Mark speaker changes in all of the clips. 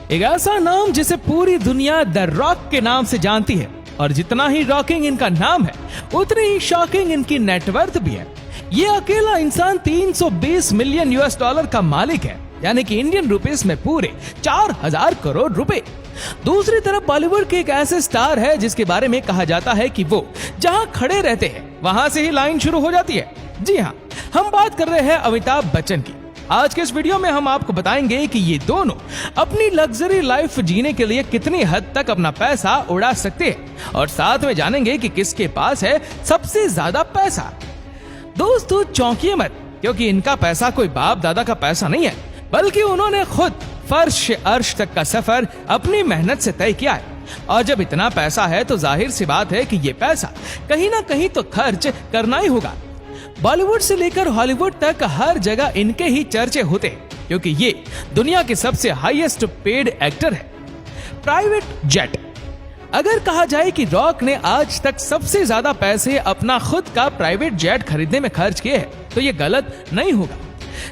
Speaker 1: एक ऐसा नाम जिसे पूरी दुनिया द रॉक के नाम से जानती है, और जितना ही रॉकिंग इनका नाम है उतनी ही शॉकिंग इनकी नेटवर्थ भी है। ये अकेला इंसान 320 मिलियन यूएस डॉलर का मालिक है, यानी कि इंडियन रुपीस में पूरे 4000 करोड़ रुपए। दूसरी तरफ बॉलीवुड के एक ऐसे स्टार है जिसके बारे में कहा जाता है कि वो जहां खड़े रहते हैं वहां से ही लाइन शुरू हो जाती है। जी हाँ, हम बात कर रहे हैं अमिताभ बच्चन की। आज के इस वीडियो में हम आपको बताएंगे कि ये दोनों अपनी लग्जरी लाइफ जीने के लिए कितनी हद तक अपना पैसा उड़ा सकते हैं, और साथ में जानेंगे कि किसके पास है सबसे ज्यादा पैसा। दोस्तों चौंकिए मत, क्योंकि इनका पैसा कोई बाप दादा का पैसा नहीं है, बल्कि उन्होंने खुद फर्श से अर्श तक का सफर अपनी मेहनत से तय किया है। और जब इतना पैसा है तो जाहिर सी बात है कि ये पैसा कहीं ना कहीं तो खर्च करना ही होगा। बॉलीवुड से लेकर हॉलीवुड तक हर जगह इनके ही चर्चे होते हैं, क्योंकि ये दुनिया के सबसे हाईएस्ट पेड एक्टर है। प्राइवेट जेट, अगर कहा जाए कि रॉक ने आज तक सबसे ज्यादा पैसे अपना खुद का प्राइवेट जेट खरीदने में खर्च किए हैं, तो ये गलत नहीं होगा।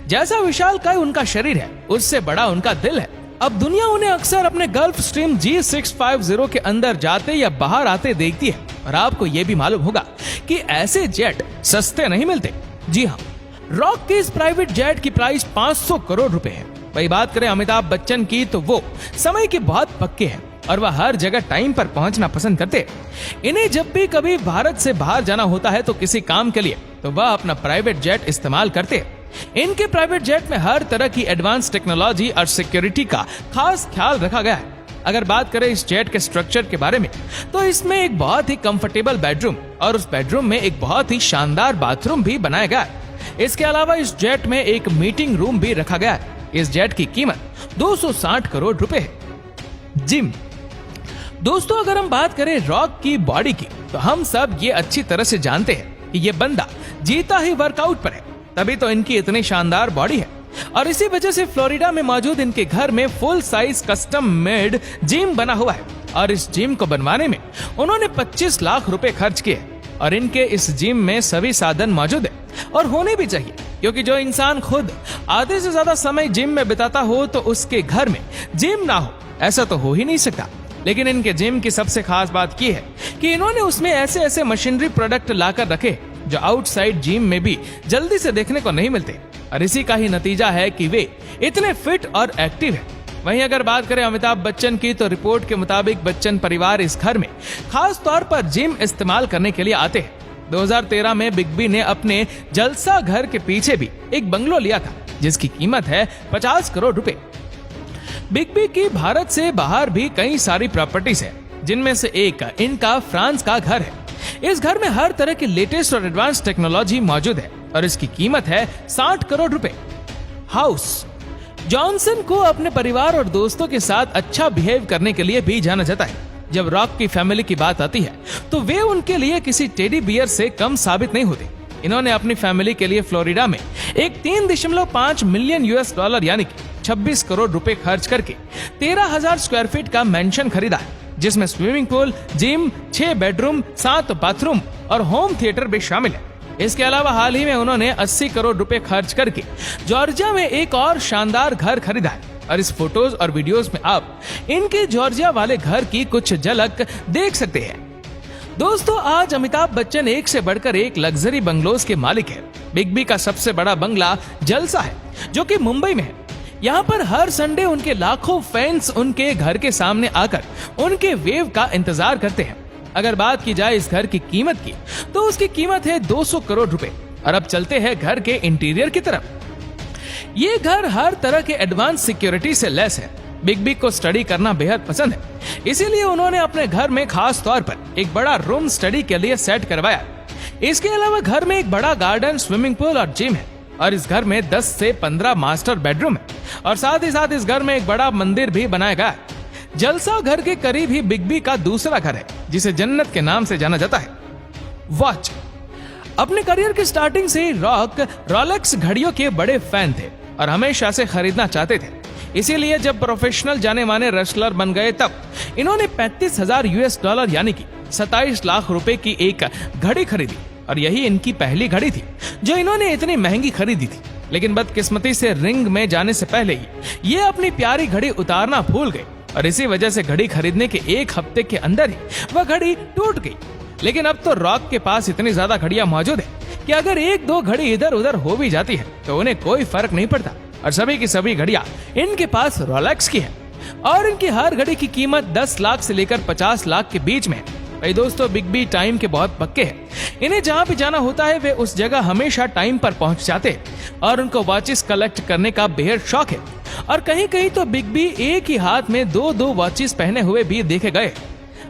Speaker 1: जैसा विशालकाय उनका शरीर है, उससे बड़ा उनका दिल है। अब दुनिया उन्हें अक्सर अपने गल्फ स्ट्रीम G650 के अंदर जाते या बाहर आते देखती है, और आपको ये भी मालूम होगा कि ऐसे जेट सस्ते नहीं मिलते। जी हाँ, रॉक के इस प्राइवेट जेट की प्राइस 500 करोड़ रुपए है। वही बात करें अमिताभ बच्चन की, तो वो समय के बहुत पक्के हैं और वह हर जगह टाइम पर पहुंचना पसंद करते हैं। इन्हें जब भी कभी भारत से बाहर जाना होता है तो किसी काम के लिए, तो वह अपना प्राइवेट जेट इस्तेमाल करते हैं। इनके प्राइवेट जेट में हर तरह की एडवांस टेक्नोलॉजी और सिक्योरिटी का खास ख्याल रखा गया है। अगर बात करें इस जेट के स्ट्रक्चर के बारे में, तो इसमें एक बहुत ही कंफर्टेबल बेडरूम और उस बेडरूम में एक बहुत ही शानदार बाथरूम भी बनाया गया है। इसके अलावा इस जेट में एक मीटिंग रूम भी रखा गया है। इस जेट की कीमत 260 करोड़ रुपए है। जिम, दोस्तों अगर हम बात करें रॉक की बॉडी की, तो हम सब ये अच्छी तरह से जानते हैं कि ये बंदा जीता ही वर्कआउट पर है, तभी तो इनकी इतनी शानदार बॉडी है। और इसी वजह से फ्लोरिडा में मौजूद इनके घर में full size custom made gym बना हुआ है, और इस जिम को बनवाने में उन्होंने 25 लाख रुपए खर्च किए। और इनके इस जिम में सभी साधन मौजूद है, और होने भी चाहिए, क्योंकि जो इंसान खुद आधे से ज्यादा समय जिम में बिताता हो तो उसके घर में जिम ना हो, ऐसा तो हो ही नहीं सकता। लेकिन इनके जिम की सबसे खास बात यह है कि इन्होंने उसमें ऐसे ऐसे मशीनरी प्रोडक्ट लाकर रखे जो आउटसाइड जिम में भी जल्दी से देखने को नहीं मिलते, और इसी का ही नतीजा है कि वे इतने फिट और एक्टिव हैं। वहीं अगर बात करें अमिताभ बच्चन की, तो रिपोर्ट के मुताबिक बच्चन परिवार इस घर में खास तौर पर जिम इस्तेमाल करने के लिए आते हैं। 2013 में बिग बी ने अपने जलसा घर के पीछे भी एक बंगलो लिया था, जिसकी कीमत है 50 करोड़ रुपए। बिग बी की भारत से बाहर भी कई सारी प्रॉपर्टीज है, जिनमें से एक इनका फ्रांस का घर है। इस घर में हर तरह की लेटेस्ट और एडवांस टेक्नोलॉजी मौजूद है, और इसकी कीमत है 60 करोड़ रुपए। हाउस, जॉनसन को अपने परिवार और दोस्तों के साथ अच्छा बिहेव करने के लिए भी जाना जाता है। जब रॉक की फैमिली की बात आती है, तो वे उनके लिए किसी टेडी बियर से कम साबित नहीं होते। इन्होंने अपनी फैमिली के लिए फ्लोरिडा में एक 3.5 मिलियन यूएस डॉलर यानी कि 26 करोड़ रुपए खर्च करके 13,000 स्क्वायर फीट का मेंशन खरीदा है, जिसमें swimming pool, gym, 6 bedroom, 7 bathroom और होम थिएटर भी शामिल है। इसके अलावा हाल ही में उन्होंने 80 करोड़ रुपए खर्च करके जॉर्जिया में एक और शानदार घर खरीदा है, और इस फोटोज और वीडियोस में आप इनके जॉर्जिया वाले घर की कुछ झलक देख सकते हैं। दोस्तों आज अमिताभ बच्चन एक से बढ़कर एक लग्जरी बंगलोज के मालिक है। बिग बी का सबसे बड़ा बंगला जलसा है, जो कि मुंबई में है। यहाँ पर हर संडे उनके लाखों फैंस उनके घर के सामने आकर उनके वेव का इंतजार करते हैं। अगर बात की जाए इस घर की कीमत की, तो उसकी कीमत है 200 करोड़ रुपए। और अब चलते हैं घर के इंटीरियर की तरफ। ये घर हर तरह के एडवांस सिक्योरिटी से लैस है। बिग बी को स्टडी करना बेहद पसंद है, इसीलिए उन्होंने अपने घर में खास तौर पर एक बड़ा रूम स्टडी के लिए सेट करवाया। इसके अलावा घर में एक बड़ा गार्डन, स्विमिंग पूल और जिम है, और इस घर में 10 से 15 मास्टर बेडरूम है, और साथ ही साथ इस घर में एक बड़ा मंदिर भी बनाया गया है। जलसा घर के करीब ही बिग बी का दूसरा घर है, जिसे जन्नत के नाम से जाना जाता है। वॉच, अपने करियर की स्टार्टिंग से रॉक रोलेक्स घड़ियों के बड़े फैन थे और हमेशा से खरीदना चाहते थे। इसीलिए जब प्रोफेशनल जाने माने रेसलर बन गए, तब इन्होंने 35,000 यूएस डॉलर यानी कि 27 लाख रुपए की एक घड़ी खरीदी, और यही इनकी पहली घड़ी थी जो इन्होंने इतनी महंगी खरीदी थी। लेकिन बदकिस्मती से रिंग में जाने से पहले ही ये अपनी प्यारी घड़ी उतारना भूल गए और इसी वजह से घड़ी खरीदने के 1 हफ्ते के अंदर ही वह घड़ी टूट गई। लेकिन अब तो रॉक के पास इतनी ज्यादा घड़ियां मौजूद है कि अगर 1-2 घड़ी इधर उधर हो भी जाती है तो उन्हें कोई फर्क नहीं पड़ता और सभी की सभी घड़ियां इनके पास रोलेक्स की है और इनकी हर घड़ी की कीमत 10 लाख से लेकर 50 लाख के बीच में है। भाई दोस्तों, बिग बी टाइम के बहुत पक्के हैं। इन्हें जहां भी जाना होता है वे उस जगह हमेशा टाइम पर पहुंच जाते हैं और उनको वॉचेस कलेक्ट करने का बेहद शौक है और कहीं कहीं तो बिग बी एक ही हाथ में 2-2 वॉचेस पहने हुए भी देखे गए।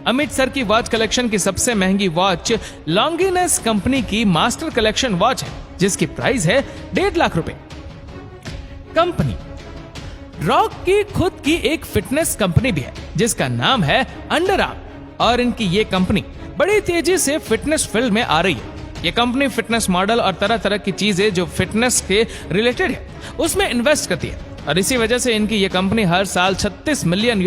Speaker 1: अमित सर की वॉच कलेक्शन की सबसे महंगी वॉच लॉन्गिनेस कंपनी की मास्टर कलेक्शन वॉच है जिसकी प्राइस है 1.5 लाख रुपए। कंपनी रॉक की खुद की एक फिटनेस कंपनी भी है जिसका नाम है अंडर आर्म और इनकी ये कंपनी बड़ी तेजी से फिटनेस फील्ड में आ रही है। ये कंपनी फिटनेस मॉडल और तरह तरह की चीजें जो फिटनेस के रिलेटेड है उसमें इन्वेस्ट करती है और इसी वजह से इनकी ये कंपनी हर साल $36 मिलियन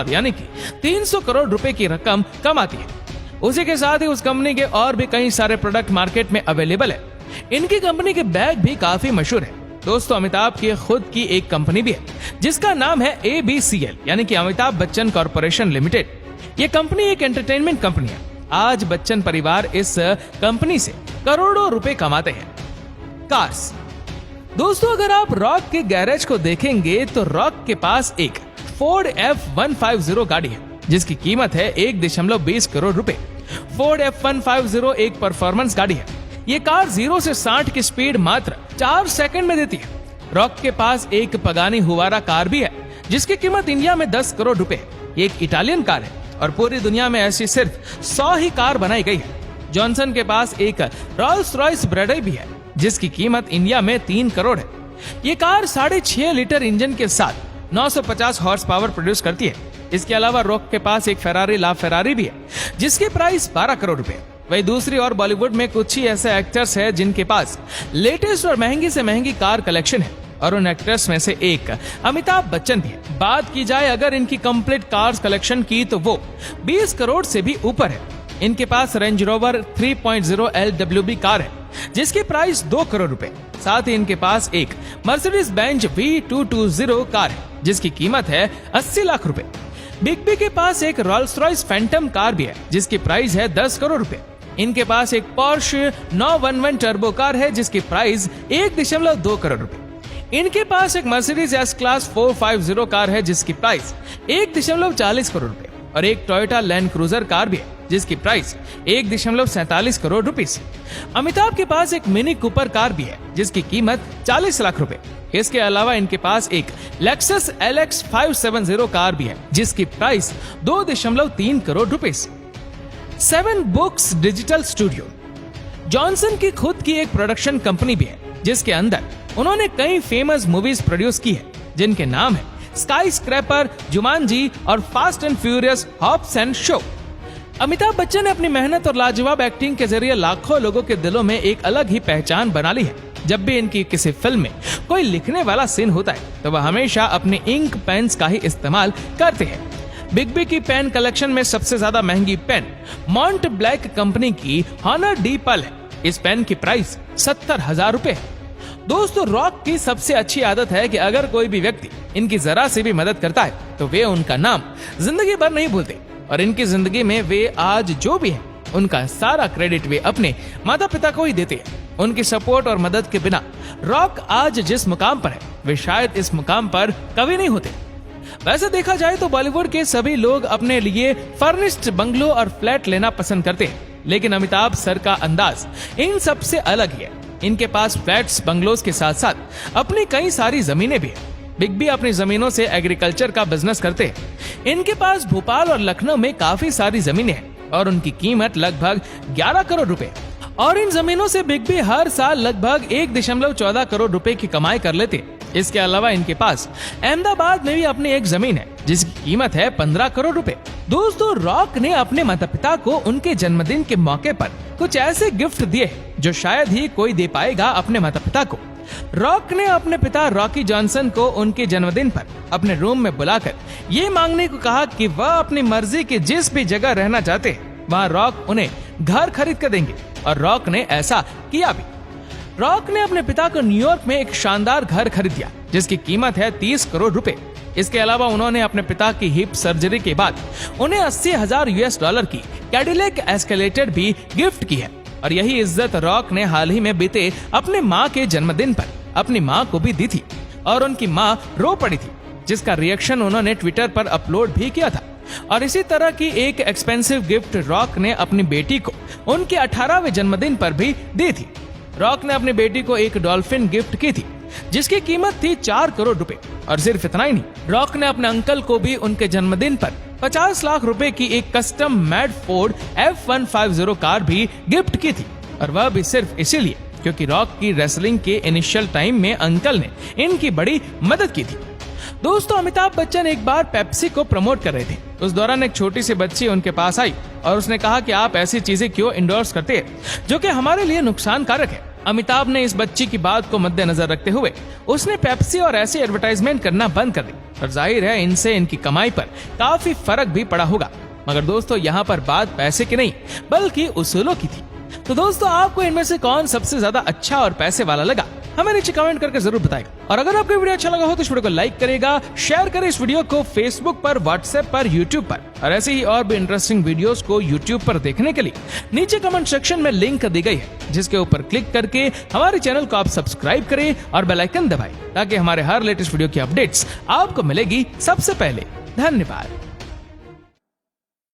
Speaker 1: यानी कि 300 करोड़ रुपए की रकम कमाती है। उसी के साथ ही उस कंपनी के और भी कई सारे प्रोडक्ट मार्केट में अवेलेबल है। इनकी कंपनी के बैग भी काफी मशहूर है। दोस्तों, अमिताभ की खुद की एक कंपनी भी है जिसका नाम है ABCL यानी कि अमिताभ बच्चन कॉर्पोरेशन लिमिटेड। ये कंपनी एक एंटरटेनमेंट कंपनी है। आज बच्चन परिवार इस कंपनी से करोड़ों रुपए कमाते हैं। कार्स दोस्तों, अगर आप रॉक के गैरेज को देखेंगे तो रॉक के पास एक फोर्ड F150 गाड़ी है जिसकी कीमत है 1.20 करोड़ रुपए। फोर्ड F150 एक परफॉर्मेंस गाड़ी है। ये कार 0 से 60 की स्पीड मात्र 4 सेकंड में देती है। रॉक के पास एक पगानी हुवारा कार भी है जिसकी कीमत इंडिया में 10 करोड़ रुपए है। ये एक इटालियन कार है और पूरी दुनिया में ऐसी सिर्फ 100 ही कार बनाई गई है। जॉनसन के पास एक रोल्स रॉयस ब्रैडली भी है जिसकी कीमत इंडिया में 3 करोड़ है। ये कार 6.5 लीटर इंजन के साथ 950 हॉर्स पावर प्रोड्यूस करती है। इसके अलावा रॉक के पास एक फेरारी ला फेरारी भी है जिसकी प्राइस 12 करोड़ रुपए। वही दूसरी और बॉलीवुड में कुछ ही ऐसे एक्टर्स हैं जिनके पास लेटेस्ट और महंगी से महंगी कार कलेक्शन है और उन एक्टर्स में से एक अमिताभ बच्चन भी है। बात की जाए अगर इनकी कंप्लीट कार्स कलेक्शन की तो वो 20 करोड़ से भी ऊपर है। इनके पास रेंज रोवर 3.0 LWB कार है जिसकी प्राइस 2 करोड़ रुपए। साथ ही इनके पास एक मर्सिडीज बेंज V220 कार है जिसकी कीमत है 80 लाख रुपए। बिग बी के पास एक रोल्स रॉयस फैंटम कार भी है जिसकी प्राइस है 10 करोड़ रुपए। इनके पास एक पोर्शे 911 टर्बो कार है जिसकी प्राइस 1.2 करोड़ रुपए। इनके पास एक मर्सिडीज एस क्लास 450 कार है जिसकी प्राइस 1.40 करोड़ रुपए और एक टोयोटा लैंड क्रूजर कार भी है जिसकी प्राइस 1.47 करोड़ रुपीस। अमिताभ के पास एक मिनी कूपर कार भी है जिसकी कीमत 40 लाख रुपए। इसके अलावा इनके पास एक लेक्सस LX 570 कार भी है जिसकी price 2.3 crore rupees. 7 books digital studio Johnson की खुद की एक प्रोडक्शन कंपनी भी है जिसके अंदर उन्होंने कई फेमस मूवीज प्रोड्यूस की है जिनके नाम है स्काई स्क्रैपर, जुमांजी और Fast and Furious Hobbs and Shaw. Amitabh Bachchan ने अपनी मेहनत और लाजवाब एक्टिंग के जरिए लाखों लोगों के दिलों में एक अलग ही पहचान बना ली है। जब भी इनकी किसी फिल्म में कोई लिखने वाला सीन होता है तो वह हमेशा अपने इंक पेन्स का ही इस्तेमाल करते हैं। बिग बी की पेन कलेक्शन में सबसे ज्यादा महंगी पेन मॉन्ट ब्लैक कंपनी की हॉनर डी पल है। इस पेन की प्राइस 70,000 रुपए है। दोस्तों, रॉक की सबसे अच्छी आदत है कि अगर कोई भी व्यक्ति इनकी जरा से भी मदद करता है तो वे उनका नाम जिंदगी भर नहीं भूलते और इनकी जिंदगी में वे आज जो भी है उनका सारा क्रेडिट वे अपने माता पिता को ही देते हैं। उनकी सपोर्ट और मदद के बिना रॉक आज जिस मुकाम पर है वे शायद इस मुकाम पर कभी नहीं होते। वैसे देखा जाए तो बॉलीवुड के सभी लोग अपने लिए फर्निश्ड बंगलो और फ्लैट लेना पसंद करते हैं, लेकिन अमिताभ सर का अंदाज इन सब से अलग ही है। इनके पास फ्लैट्स, बंगलोज के साथ साथ अपनी कई सारी जमीनें भी हैं। बिग बी अपनी जमीनों से एग्रीकल्चर का बिजनेस करते हैं। इनके पास भोपाल और लखनऊ में काफी सारी जमीनें हैं और उनकी कीमत लगभग 11 करोड़ रुपए और इन जमीनों से बिग बी हर साल लगभग 1.14 करोड़ रुपए की कमाई कर लेते हैं। इसके अलावा इनके पास अहमदाबाद में भी अपनी एक जमीन है जिसकी कीमत है 15 करोड़ रुपए। दोस्तों, रॉक ने अपने माता पिता को उनके जन्मदिन के मौके पर कुछ ऐसे गिफ्ट दिए जो शायद ही कोई दे पाएगा अपने माता पिता को। रॉक ने अपने पिता रॉकी जॉनसन को उनके जन्मदिन पर अपने रूम में बुलाकर ये मांगने को कहा कि वह अपनी मर्जी की जिस भी जगह रहना चाहते हैं वहाँ रॉक उन्हें घर खरीद कर देंगे और रॉक ने ऐसा किया भी। रॉक ने अपने पिता को न्यूयॉर्क में एक शानदार घर खरीद दिया जिसकी कीमत है 30 करोड़ रुपए। इसके अलावा उन्होंने अपने पिता की हिप सर्जरी के बाद उन्हें $80,000 की कैडिलैक एस्केलेटेड भी गिफ्ट की है। और यही इज्जत रॉक ने हाल ही में बीते अपने माँ के जन्मदिन पर अपनी माँ को भी दी थी और उनकी माँ रो पड़ी थी, जिसका रिएक्शन उन्होंने ट्विटर पर अपलोड भी किया था। और इसी तरह की एक एक्सपेंसिव गिफ्ट रॉक ने अपनी बेटी को उनके 18वें जन्मदिन पर भी दी थी। रॉक ने अपनी बेटी को एक डॉल्फिन गिफ्ट की थी जिसकी कीमत थी 4 करोड़ रुपए। और सिर्फ इतना ही नहीं, रॉक ने अपने अंकल को भी उनके जन्मदिन पर 50 लाख रुपए की एक custom made Ford F150 car भी गिफ्ट की थी। और वह भी सिर्फ इसीलिए क्योंकि रॉक की रेसलिंग के इनिशियल टाइम में अंकल ने इनकी बड़ी मदद की थी। दोस्तों, अमिताभ बच्चन एक बार पेप्सी को प्रमोट कर रहे थे। उस दौरान एक छोटी सी बच्ची उनके पास आई और उसने कहा कि आप ऐसी चीजें क्यों इंडोर्स करते हैं जो कि हमारे लिए नुकसान कारक है। अमिताभ ने इस बच्ची की बात को मद्देनजर रखते हुए उसने पेप्सी और ऐसी एडवर्टाइजमेंट करना बंद कर दी। और जाहिर है इनसे इनकी कमाई पर काफी फर्क भी पड़ा होगा। मगर दोस्तों, यहाँ पर बात पैसे की नहीं बल्कि उसूलों की थी। तो दोस्तों, आपको इनमें से कौन सबसे ज्यादा अच्छा और पैसे वाला लगा, हमें नीचे कमेंट करके जरूर बताएगा। और अगर आपको वीडियो अच्छा लगा हो तो इस वीडियो को लाइक करेगा, शेयर करें इस वीडियो को फेसबुक पर, व्हाट्सएप पर, यूट्यूब पर। और ऐसे ही और भी इंटरेस्टिंग वीडियोस को यूट्यूब पर देखने के लिए नीचे कमेंट सेक्शन में लिंक दी गई है, जिसके ऊपर क्लिक करके हमारे चैनल को आप सब्सक्राइब करें और बेल आइकन दबाएं ताकि हमारे हर लेटेस्ट वीडियो की अपडेट्स आपको मिलेगी सबसे पहले। धन्यवाद।